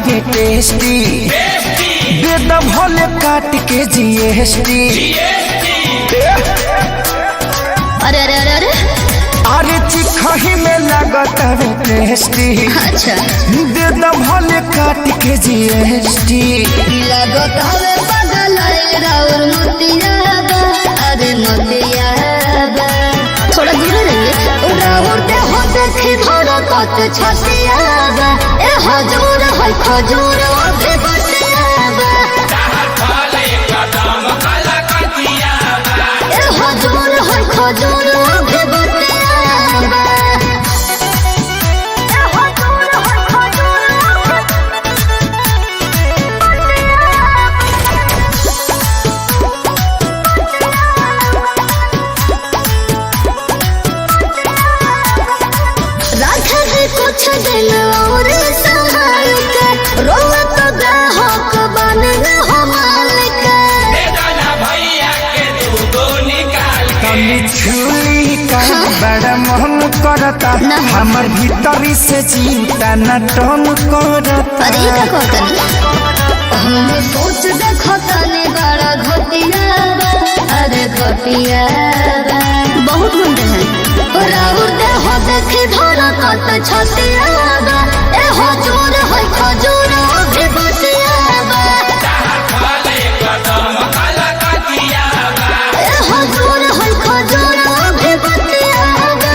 बाजे टेस्टी दे द भले काट के जीएसटी। अरे अरे अरे अरे अरे चिखही में लागत है टेस्टी। अच्छा दे द भले काट के जीएसटी। लागत हवे पागल राउर मोतियाबा। अरे मोतियाबा थोड़ा दूर रहिए। राउर दे हो देखी थोड़ा कत छतियाबा। ए हजूर है खजूर अभी बतियाबा। ए हजूर है खजूर अभी बतियाबा। कुछ दिन और संभाल के रोवा तो ग्राहक बन हो मालिक। कमी छुली का बड़ा मन करता हमर भीतरी से चिंता न टन करता। अरे का कहतनी हम सोच देखो तने बड़ा घटियाबा। अरे घटियाबा बहुत गुंडे हैं। राउर दे हो देखी धरा कत छतियाबा। ए हजूर है खजूर अभी बतियाबा। ए हजूर है खजूर अभी बतियाबा।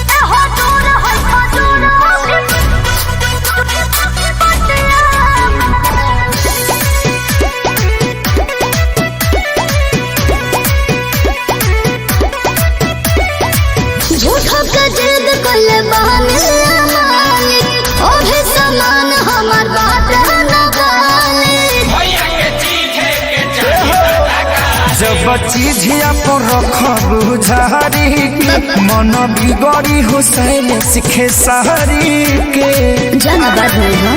ए हजूर है खजूर अभी झूठा का जिद कले बहाने मालिक। ओ भी समान हमार बात न गाले। जब चीजिया पर रखबू झारी के मन बिगड़ी हुसैन सिखे सहरी के। जाना बात नहीं हो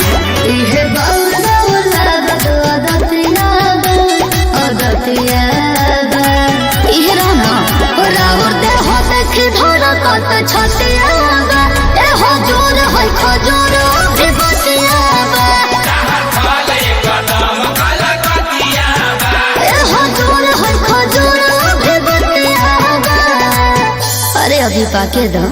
इहे बाउला लागत अदतियाबा। अदतियाबा इहे रहना। राउर दे हो देखी धरा कत छतियाबा। ए हजूर है खजूर अभी बतियाबा। ए हजूर है खजूर अभी बतियाबा। अरे अभी पाके दो।